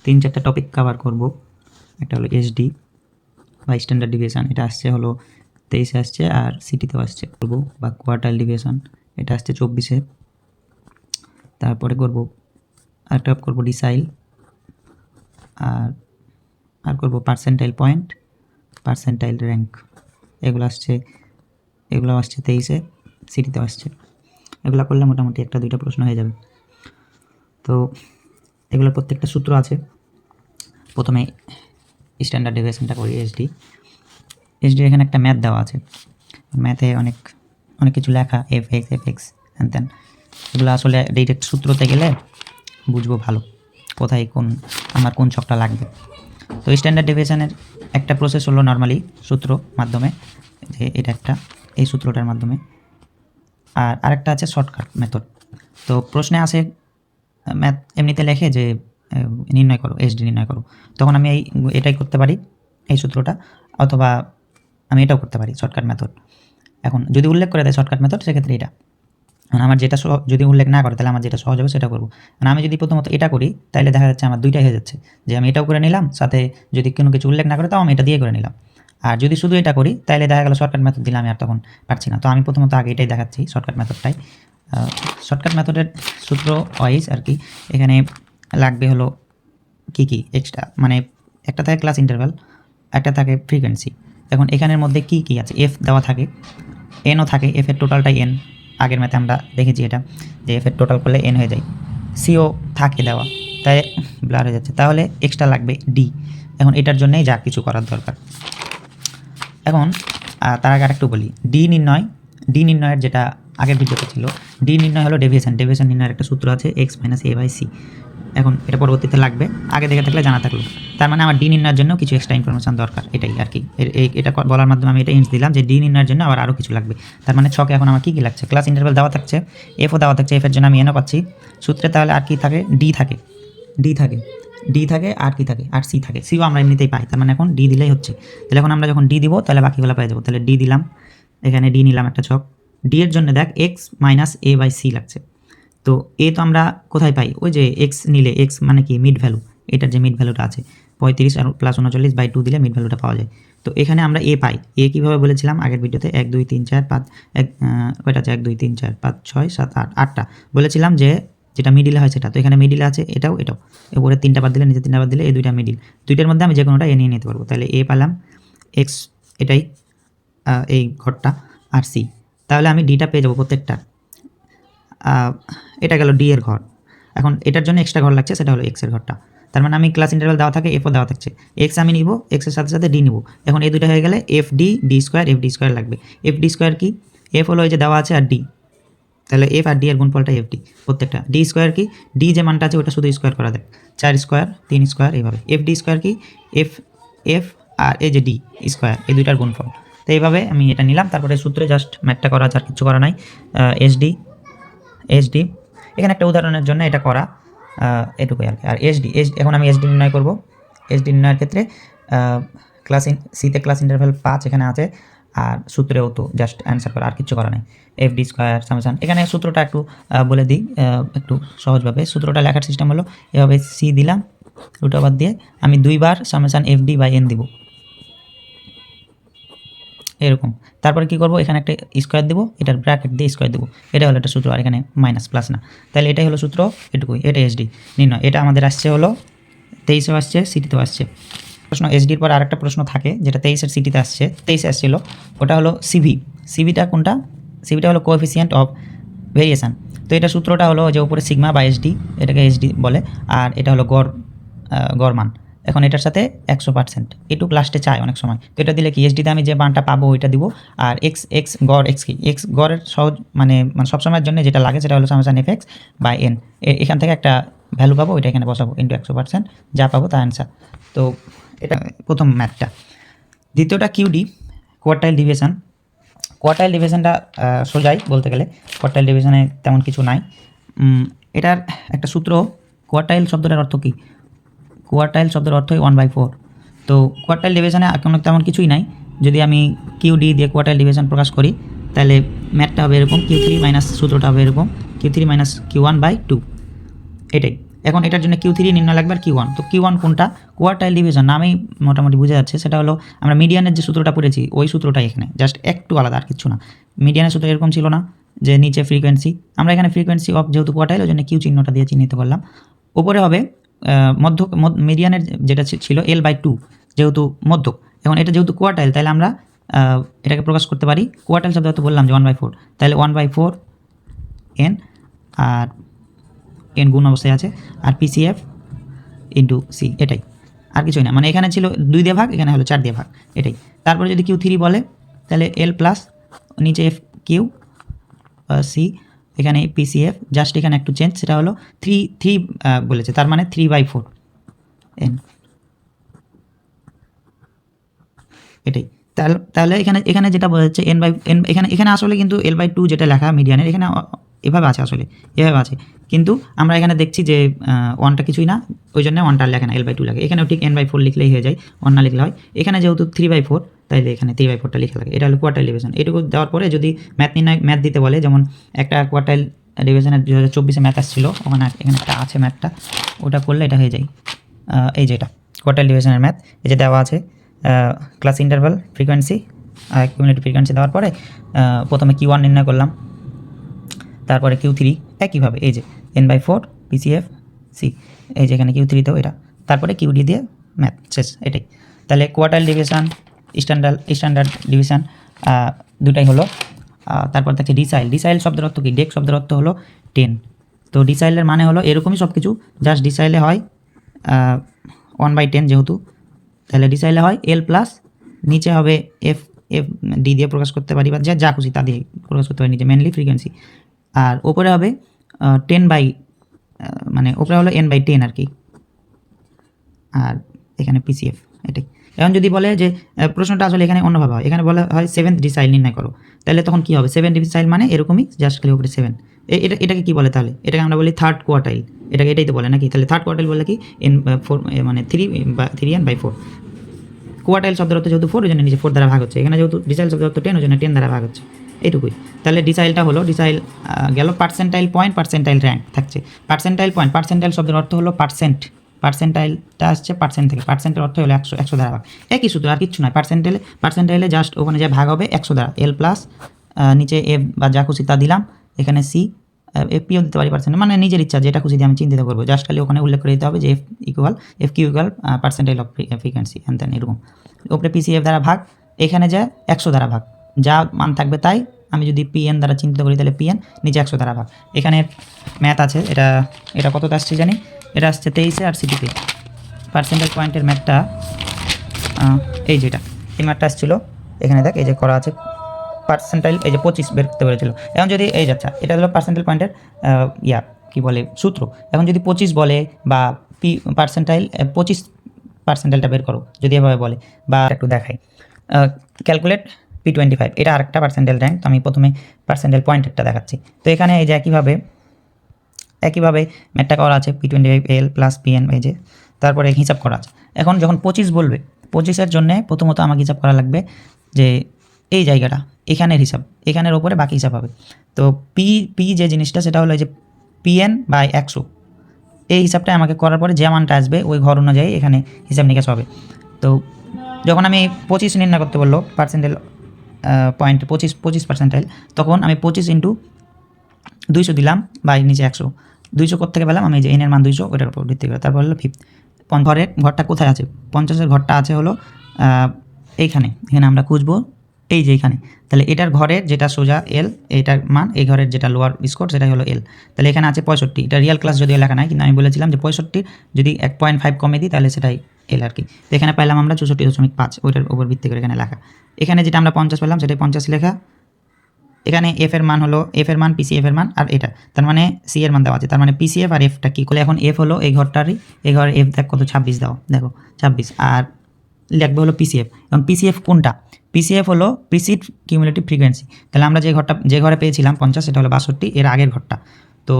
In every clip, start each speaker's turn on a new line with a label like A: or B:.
A: 3-4টা topic cover করব। একটা হলো এসডি বা স্ট্যান্ডার্ড ডিভিয়েশন, এটা আসছে হলো 23-এ আসছে, আর সিটিতেও আসছে করব। বা কোয়ার্টাইল ডিভিয়েশন, এটা আসছে 24-এ। তারপরে করব আরেকটা করব ডিসাইল, আর করব পার্সেন্টাইল পয়েন্ট, পার্সেন্টাইল র্যাঙ্ক। এগুলো আসছে 23-এ, সিটিতেও আসছে। এগুলো করলে মোটামুটি 1-2টা প্রশ্ন হয়ে যাবে। তো এগুলোর প্রত্যেকটা সূত্র আছে। প্রথমে স্ট্যান্ডার্ড ডেভিয়েশনটা করি। এসডি এখানে একটা ম্যাথ দেওয়া আছে। ম্যাথে অনেক কিছু লেখা, এফ এক্স হ্যান ত্যান। এগুলো আসলে ডিরেক্ট সূত্রতে গেলে বুঝবো ভালো কোথায় আমার কোন ছকটা লাগবে। তো স্ট্যান্ডার্ড ডেভিয়েশনের একটা প্রসেস হলো নর্মালি সূত্র মাধ্যমে, যে এটা একটা এই সূত্রটার মাধ্যমে, আর আরেকটা আছে শর্টকাট মেথড। তো প্রশ্নে আসে ম্যাথ এমনিতে লেখে যে নির্ণয় করো, এসডি নির্ণয় করো, তখন আমি এটাই করতে পারি, এই সূত্রটা, অথবা আমি এটাও করতে পারি শর্টকাট মেথড। এখন যদি উল্লেখ করে দেয় শর্টকাট মেথড, সেক্ষেত্রে এটা, আমার যেটা যদি উল্লেখ না করে তাহলে আমার যেটা সহজ হবে সেটা করবো। মানে আমি যদি প্রথমত এটা করি তাহলে দেখা যাচ্ছে আমার দুইটাই হয়ে যাচ্ছে, যে আমি এটাও করে নিলাম, সাথে যদি কোনো কিছু উল্লেখ না করে তাও আমি এটা দিয়ে করে নিলাম। আর যদি শুধু এটা করি তাহলে দেখা গেল শর্টকাট মেথড দিলে আমি আর তখন পারছি না। তো আমি প্রথমত আগে এটাই দেখাচ্ছি, শর্টকাট মেথডটাই। শর্টকাট মেথডের সূত্র ওয়াইজ আর কি, এখানে লাগবে হলো কি এক্সট্রা, মানে একটা থাকে ক্লাস ইন্টারভ্যাল, একটা থাকে ফ্রিকোয়েন্সি। এখন এখানের মধ্যে কি আছে, এফ দেওয়া থাকে, এনও থাকে, এফ এর টোটালটাই এন। আগের ম্যাথে আমরা দেখেছি এটা, যে এফ এর টোটাল করলে এন হয়ে যায়। সিও থাকে দেওয়া, তাই ব্লার হয়ে যাচ্ছে। তাহলে এক্সট্রা লাগবে ডি। এখন এটার জন্যই যা কিছু করার দরকার। এখন তার আগে আরেকটু বলি, ডি নির্ণয়ের যেটা আগের ভিডিওতে ছিল, ডি নির্ণয় হলো ডেভিয়েশন নির্ণয়ের একটা সূত্র আছে, x minus a by c. এখন এটা পরবর্তীতে লাগবে, আগে দেখে থাকলে জানা থাকলো। তার মানে আমার ডি নির্ণয়ের জন্য কিছু এক্সট্রা ইনফরমেশন দরকার, এটাই আর কি। এটা বলার মাধ্যমে আমি এটা হিন্টস দিলাম যে ডি নির্ণয়ের জন্য আবার আরও কিছু লাগবে। তার মানে ছকে এখন আমার কী লাগছে, ক্লাস ইন্টারভ্যাল দেওয়া থাকছে, এফও দেওয়া থাকছে, এফের জন্য আমি এনও পাচ্ছি সূত্রে। তাহলে আর কি থাকে, ডি থাকে, আর কি থাকে, আর সি থাকে। সিও আমরা এমনিতেই পাই, তার মানে এখন ডি দিলেই হচ্ছে। তাহলে এখন আমরা যখন ডি দিব তাহলে বাকিগুলো পেয়ে যাবো। তাহলে ডি দিলাম, এখানে ডি নিলাম একটা ছক। ডি এর জন্য দেখ x minus a by c লাগছে। তো এ তো আমরা কোথায় পাই, ওই যে এক্স নিলে, এক্স মানে কি মিড ভ্যালু, এটার যে মিড ভ্যালুটা আছে 35 আর প্লাস 39/2 দিলে মিড ভ্যালুটা পাওয়া যায়। তো এখানে আমরা এ পাই। এ কীভাবে বলেছিলাম আগের ভিডিওতে, 1 2 3 4 5 কয়টা আছে, 1 2 3 4 5 6 7 8 8টা বলেছিলাম, যে যেটা মিডিলে হয় সেটা। তো এখানে মিডিলে আছে এটাও, উপরে 3টা বাদ দিলে, নিচে 3টা বাদ দিলে, এই দুইটা মিডিল, দুইটার মধ্যে আমি যে কোনোটা এ নিয়ে নিতে পারবো। তাহলে এ পেলাম, এক্স এটাই এই ঘরটা, আর সি। তাহলে আমি ডিটা পেয়ে যাবো প্রত্যেকটা। এটা গেল ডি এর ঘর। এখন এটার জন্য এক্সট্রা ঘর লাগছে, সেটা হলো এক্সের ঘরটা। তার মানে আমি ক্লাস ইন্টারভ্যাল দেওয়া থাকে, এফও দেওয়া থাকছে, এক্স আমি নিব, এক্সের সাথে সাথে ডি নিব। এখন এই দুটো হয়ে গেলে F D square, F D square লাগবে। এফ ডি স্কোয়ার কি, এফ হলো এই যে দেওয়া আছে, আর ডি, তাহলে এফ আর ডি এর গুণফলটা এফ ডি প্রত্যেকটা। ডি স্কোয়ার কি, ডি যে মানটা আছে ওটা শুধু স্কোয়ার করা দেয়, 4 স্কোয়ার 3 স্কোয়ার এইভাবে। এফ ডি স্কোয়ার কি, এফ আর এই যে ডি স্কোয়ার, এই দুইটার গুণফল। তো এইভাবে আমি এটা নিলাম। তারপরে সূত্রে জাস্ট ম্যাথটা করা আছে, আর কিছু করা নাই। এসডি এখানে একটা উদাহরণের জন্য এটা করা, এটুকুই আর কি। আর এসডি এখন আমি এসডি নির্ণয় করব। এসডি নির্ণয়ের ক্ষেত্রে সিতে ক্লাস ইন্টারভ্যাল 5 এখানে আছে, আর সূত্রেও তো জাস্ট অ্যান্সার করা, আর কিছু করা নেই। এফ ডি স্কোয়ার সামেশন, এখানে সূত্রটা একটু বলে দিই একটু সহজভাবে। সূত্রটা লেখার সিস্টেম হলো এভাবে, সি দিলাম, রুট ওভার দিয়ে আমি 2 বার summation F D by N দিব, এরকম। তারপরে কি করব, এখানে একটা স্কোয়ার দেবো, এটার ব্র্যাকেট দিয়ে স্কোয়ার দেবো, এটা হলো একটা সূত্র, আর এখানে মাইনাস প্লাস না। তাহলে এটাই হলো সূত্র, এটুকুই। এটা এসডি নির্ণয়। এটা আমাদের আসছে হলো 23-এও আসছে, সিটিতেও আসছে। প্রশ্ন এসডির পর আরেকটা প্রশ্ন থাকে, যেটা 23-এর সিটিতে আসছে, 23-এ আসছিল, ওটা হলো সিভিটা কোনটা, সিভিটা হলো কোএফিসিয়েন্ট অফ ভেরিয়েশন। তো এটা সূত্রটা হলো যে উপরে সিগমা বা এসডি, এটাকে এসডি বলে, আর এটা হলো গড় মান। এখন এটার সাথে 100% এটুক লাস্টে চায় অনেক সময়। তো এটা দিলে কি, এসডিতে আমি যে মানটা পাবো ওইটা দিব, আর এক্স গড়, এক্স কি, এক্স গড়ের সহজ মানে সবসময়ের জন্য যেটা লাগে সেটা হলো summation f x by n. এখান থেকে একটা ভ্যালু পাবো, ওইটা এখানে বসাবো, ইন্টু 100%, যা পাবো তা অ্যান্সার। তো এটা প্রথম ম্যাথটা। দ্বিতীয়টা কিউডি, কোয়ার্টাইল ডিভিশনটা সোজাই বলতে গেলে, কোয়ার্টাইল ডিভিশনে তেমন কিছু নাই। এটার একটা সূত্র, কোয়ার্টাইল শব্দটার অর্থ কী, কোয়ার্টাইল শব্দের অর্থই 1/4। তো কোয়ার্টাইল ডিভিশনে কোনো তেমন কিছুই নাই। যদি আমি কিউডি দিয়ে কোয়ার্টাইল ডিভিশন প্রকাশ করি, তাহলে ম্যাথটা হবে এরকম, Q3 মাইনাস সূত্রটা হবে এরকম, Q3 মাইনাস Q1/2, এটাই। এখন এটার জন্য Q3 নির্ণয় লাগবে আর Q1। তো Q1 কোনটা? কোয়ার্টাইল ডিভিশন নামেই মোটামুটি বোঝা যাচ্ছে। সেটা হলো আমরা মিডিয়ানের যে সূত্রটা পড়েছি ওই সূত্রটাই এখানে, জাস্ট একটু আলাদা, আর কিছু না। মিডিয়ানের সূত্র এরকম ছিল না যে নিচে ফ্রিকোয়েন্সি, আমরা এখানে ফ্রিকোয়েন্সি অফ যেহেতু কোয়ার্টাইল ওই জন্য Q চিহ্নটা দিয়ে চিহ্নিত করলাম। ওপরে হবে মিডিয়ানের যেটা ছিল L/2 যেহেতু মধ্যক। এখন এটা যেহেতু কোয়ার্টাইল তাহলে আমরা এটাকে প্রকাশ করতে পারি কোয়ার্টাইল শব্দ তো বললাম যে 1/4, তাহলে 1/4 n, আর n গুণ অবস্থায় আছে, আর PCF ইন্টু সি, এটাই, আর কিছুই না। মানে এখানে ছিল 2 দিয়ে ভাগ, এখানে হলো 4 দিয়ে ভাগ, এটাই। তারপরে যদি Q3 বলে তাহলে L প্লাস নিচে FQ সি, এখানে PCF, জাস্ট এখানে একটু চেঞ্জ, সেটা হলো 3 বলেছে, তার মানে 3/4 n, এটাই। তাহলে এখানে যেটা বোঝা যাচ্ছে n/n, এখানে আসলে কিন্তু L/2 যেটা লেখা মিডিয়ানের, এখানে এভাবে আছে, আসলে এভাবে আছে, কিন্তু আমরা এখানে দেখছি যে 1টা কিছুই না, ওই জন্য 1টা লেখে না, L/2 লাগে। এখানেও ঠিক n/4 লিখলেই হয়ে যায়, 1 না লিখলে হয়। এখানে যেহেতু 3/4 তাইলে এখানে 3/4টা লিখে লাগে। এটা হলো কোয়ার্টাইল ডিভিশন। এটুকু দেওয়ার পরে যদি ম্যাথ দিতে বলে, যেমন একটা কোয়ার্টাইল ডিভিশনের 2024 ম্যাথ আসছিল, ওখানে এখানে একটা আছে ম্যাথটা, ওটা করলে এটা হয়ে যায়। এই যে এটা কোয়ার্টাইল ডিভিশনের ম্যাথ, এই যে দেওয়া আছে ক্লাস ইন্টারভাল ফ্রিকোয়েন্সি আর কিউমুলেটিভ ফ্রিকোয়েন্সি দেওয়ার পরে প্রথমে Q1 নির্ণয় করলাম, তারপরে Q3 একইভাবে এই যে n/4 PCF সি, এই যে এখানে Q3তেও এটা, তারপরে QD দিয়ে ম্যাথ শেষ, এটাই। তাহলে কোয়ার্টাইল ডিভিশন, স্ট্যান্ডার্ড ডিভিশন দুটাই হলো। তারপর থাকে ডিসাইল শব্দের অর্থ কি? ডেক শব্দের অর্থ হলো 10। তো ডিসাইলের মানে হলো এরকমই সব কিছু, জাস্ট ডিসাইলে হয় 1/10 যেহেতু, তাহলে ডিসাইলে হয় L প্লাস, নিচে হবে এফ ডি দিয়ে প্রকাশ করতে পারি, বা যা খুশি তা দিয়ে প্রকাশ করতে পারি নিচে, মেনলি ফ্রিকোয়েন্সি। আর ওপরে হবে 10 বাই, মানে ওপরে হলো n/10 আর কি, আর এখানে PCF, এটাই। এখন যদি বলে যে প্রশ্নটা আসলে এখানে অন্যভাবে হয়, এখানে বলা হয় 7th ডিসাইল নির্ণয় করো, তাহলে তখন কী হবে? 7th ডিসাইল মানে এরকমই, জাস্ট খালি উপরে 7। এটাকে কী বলে তাহলে? এটাকে আমরা বলি থার্ড কোয়ার্টাইল, এটাই তো বলে নাকি? তাহলে থার্ড কোয়ার্টাইল বলে কি n/4, মানে 3n/4। কোয়ার্টাইল শব্দের অর্থ যেহেতু 4, ওই জন্য নিচে 4 দ্বারা ভাগ হচ্ছে। এখানে যেহেতু ডিসাইল শব্দের অর্থ 10, ওই জন্য 10 দ্বারা ভাগ হচ্ছে, এইটুকুই। তাহলে ডিসাইলটা হলো, ডিসাইল গেল। পার্সেন্টাইল পয়েন্ট, পার্সেন্টাইল র্যাঙ্ক থাকছে। পার্সেন্টাইল পয়েন্ট, পার্সেন্টাইল শব্দের অর্থ হলো পার্সেন্ট, পার্সেন্টাইলটা আসছে পার্সেন্ট থেকে, পার্সেন্টের অর্থ হলো 100 দ্বারা ভাগ, একই সূত্র, আর কিচ্ছু নয়। পার্সেন্টাইলে জাস্ট ওখানে যা ভাগ হবে 100 দ্বারা, L প্লাস নিচে F বা যা খুশি তা দিলাম, এখানে সি, FPও দিতে পারি পার্সেন্ট, মানে নিজের ইচ্ছা যেটা খুশি দিয়ে আমি চিন্তিত করবো, জাস্ট খালি ওখানে উল্লেখ করে দিতে হবে যে FQ equal percentile of frequency, and then এরকম। উপরে PCF দ্বারা ভাগ, এখানে যা 100 দ্বারা ভাগ, যা মান থাকবে তাই। আমি যদি PN দ্বারা চিন্তিত করি তাহলে PN, নিচে 100 দ্বারা ভাগ। এখানে ম্যাথ আছে, এটা কতটা আসছে জানি, এটা আসছে 23-এ, আর সিটিতে পার্সেন্টাইল পয়েন্টের ম্যাথটা এই যেটা, এই ম্যাথটা আসছিল এখানে, দেখ এই যে করা আছে পার্সেন্টাইল, এই যে 25 বের করতে বলেছিল। এখন যদি এই যাচ্ছা, এটা হলো পার্সেন্টাইল পয়েন্টের কি বলে সূত্র। এখন যদি 25 বলে, বা পার্সেন্টাইল 25 পার্সেন্টাইলটা বের করো যদি এভাবে বলে, বা একটু দেখাই, ক্যালকুলেট P25, এটা আরেকটা পার্সেন্টাইল র্যাঙ্ক। তো আমি প্রথমে পার্সেন্টাইল পয়েন্টেরটা দেখাচ্ছি। তো এখানে এই যে একইভাবে ম্যাথটা করা আছে, P25 L প্লাস PN, এই যে তারপরে হিসাব করা আছে। এখন যখন 25 বলবে, 25-এর জন্য প্রথমত আমাকে হিসাব করা লাগবে যে এই জায়গাটা, এখানের হিসাব, এখানের ওপরে বাকি হিসাব হবে। তো পি যে জিনিসটা, সেটা হলো যে PN/100, এই হিসাবটা আমাকে করার পরে যে মানটা আসবে ওই ঘর অনুযায়ী এখানে হিসাব নিকাশ হবে। তো যখন আমি 25 নির্ণয় করতে বললো পার্সেন্টাইল পয়েন্ট 25 পার্সেন্টাইল, তখন আমি 25 ইন্টু 200 দিলাম, বাই নিচে 100। 200 কোথেকে পেলাম? আমি যে এনের মান 200, ওটার উপর ভিত্তি করে। তারপর হলো 5th ঘরটা কোথায় আছে? 50-এর ঘরটা আছে হলো এখানে আমরা খুঁজবো এই যে এখানে। তাহলে এটার ঘরের যেটা সোজা L, এটার মান, এই ঘরের যেটা লোয়ার স্কোর সেটাই হলো L। তাহলে এখানে আছে 65, এটা রিয়েল ক্লাস যদিও লেখা নাই, কিন্তু আমি বলেছিলাম যে 65 যদি 1.5 কমে দিই তাহলে সেটাই L আর কি। তো এখানে পাইলাম আমরা 64.5, ওইটার উপর ভিত্তি করে এখানে লেখা। এখানে যেটা আমরা 50 পেলাম সেটাই 50 লেখা। এখানে F এর মান হলো, F এর মান PCF এর মান, আর এটা তার মানে C এর মান দেওয়া আছে, তার মানে PCF আর Fটা কী করলে, এখন F হলো এই ঘরটারই, এই ঘরের F দেখ কত, 26 দেওয়া, দেখো 26, আর লিখবে হলো PCF। এবং PCF কোনটা? PCF হলো প্রিসিড কিউমুলেটিভ ফ্রিকোয়েন্সি। তাহলে আমরা যে ঘরে পেয়েছিলাম 50, সেটা হলো 62, এর আগের ঘরটা। তো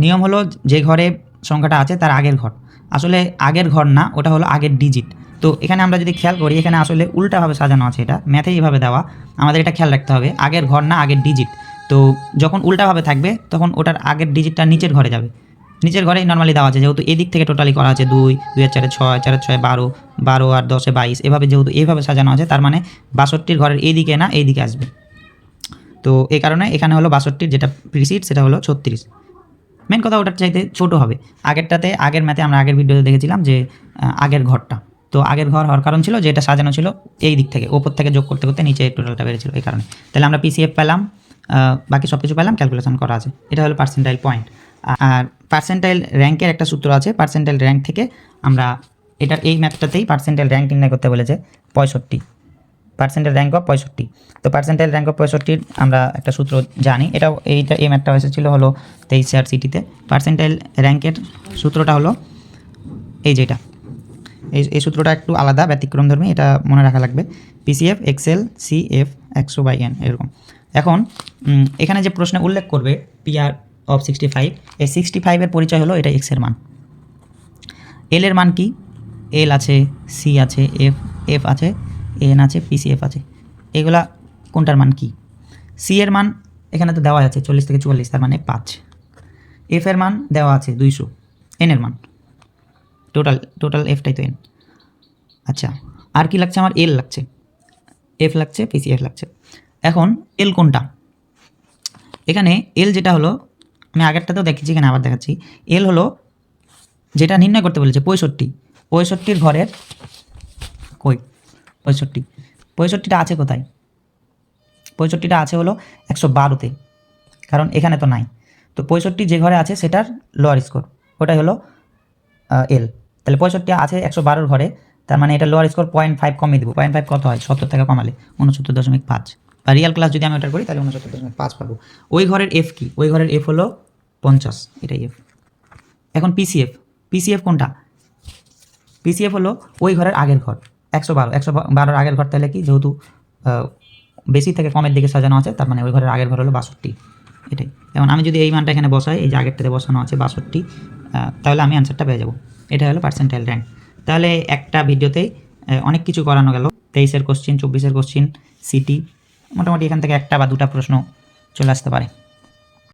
A: নিয়ম হলো যে ঘরে সংখ্যাটা আছে তার আগের ঘর, আসলে আগের ঘর না, ওটা হলো আগের ডিজিট। তো এখানে আমরা যদি খেয়াল করি, এখানে আসলে উল্টাভাবে সাজানো আছে, এটা ম্যাথে এইভাবে দেওয়া, আমাদের এটা খেয়াল রাখতে হবে, আগের ঘর না আগের ডিজিট। তো যখন উল্টাভাবে থাকবে তখন ওটার আগের ডিজিটটা নিচের ঘরে যাবে, নিচের ঘরেই নর্মালি দেওয়া আছে, যেহেতু এদিক থেকে টোটালি করা আছে 2, 2 আর 4 6, 4 আর 6 12, 12 আর 10 22, এভাবে যেহেতু এইভাবে সাজানো আছে, তার মানে 62 ঘরের এইদিকে না এইদিকে আসবে। তো এই কারণে এখানে হলো 62 যেটা প্রিসিড সেটা হলো 36। মেন কথা ওটার চাইতে ছোটো হবে। আগের ম্যাথে আমরা আগের ভিডিওতে দেখেছিলাম যে আগের ঘরটা, তো আগের ঘর হওয়ার কারণ ছিল যে এটা সাজানো ছিল এই দিক থেকে, ওপর থেকে যোগ করতে করতে নিচে টোটালটা বেড়েছিল, এই কারণে। তাহলে আমরা পিসিএফ পেলাম, বাকি সব কিছু পেলাম, ক্যালকুলেশন করা আছে। এটা হলো পার্সেন্টাইল পয়েন্ট। আর পার্সেন্টাইল র্যাঙ্কের একটা সূত্র আছে, পার্সেন্টাইল র্যাঙ্ক থেকে আমরা এটার এই ম্যাথটাতেই পার্সেন্টাইল র্যাঙ্ক নির্ণয় করতে বলেছে 65, পার্সেন্টাইল র্যাঙ্ক অফ 65। তো পার্সেন্টাইল র্যাঙ্ক অফ 65 আমরা একটা সূত্র জানি, এই ম্যাথটা এসেছিলো হলো 23 আর সিটিতে। পার্সেন্টাইল র্যাঙ্কের সূত্রটা হলো এই যেটা, এই সূত্রটা একটু আলাদা, ব্যতিক্রমধর্মী, এটা মনে রাখা লাগবে। পিসিএফ এক্সএল সিএফ 100/n এরকম। এখন এখানে যে প্রশ্নে উল্লেখ করবে পিআর অফ 65, এই 65-এর পরিচয় হলো এটা এক্সের মান। এল এর মান কি? এল আছে, সি আছে, এফ আছে, এন আছে, পিসিএফ আছে। এগুলা কোনটার মান কি? সি এর মান এখানে তো দেওয়া আছে 40 থেকে 44, তার মানে 5। এফ এর মান দেওয়া আছে 200। এন এর মান টোটাল এফটাই তো এন। আচ্ছা, আর কি লাগছে আমার? এল লাগছে, এফ লাগছে, পিসিএফ লাগছে। এখন এল কোনটা? এখানে এল যেটা হলো, আমি আগেরটাতেও দেখেছি, এখানে আবার দেখাচ্ছি। এল হলো যেটা নির্ণয় করতে বলেছে 65 ঘরের কই 65টা আছে কোথায়? 65টা আছে হলো 112-তে, কারণ এখানে তো নাই। তো 65 যে ঘরে আছে সেটার লোয়ার স্কোর, ওটাই হলো এল। তাহলে 65 আছে 112 ঘরে, তার মানে এটা লোয়ার স্কোর 0.5 কমিয়ে দেবো। 0.5 কত হয়? 70 থেকে কমালে 69.5, বা রিয়াল ক্লাস যদি আমি ওটা করি তাহলে 69.5 পাবো। ওই ঘরের এফ কি? ওই ঘরের এফ হলো 50, এটাই এফ। এখন পিসিএফ কোনটা? পিসিএফ হলো ওই ঘরের আগের ঘর, 112 আগের ঘর। তাহলে কি, যেহেতু বেশি থেকে কমের দিকে সাজানো আছে, তার মানে ওই ঘরের আগের ঘর হলো 62, এটাই। যেমন আমি যদি এই মানটা এখানে বসাই, এই যে আগেরটাতে বসানো আছে 62, তাহলে আমি অ্যান্সারটা পেয়ে যাবো। এটা হলো পার্সেন্টাইল র্যাঙ্ক। তাহলে একটা ভিডিওতেই অনেক কিছু করানো গেল। 23-এর কোশ্চিন, 24-এর কোশ্চিন, সিটি, মোটামুটি এখান থেকে একটা বা দুটা প্রশ্ন চলে আসতে পারে।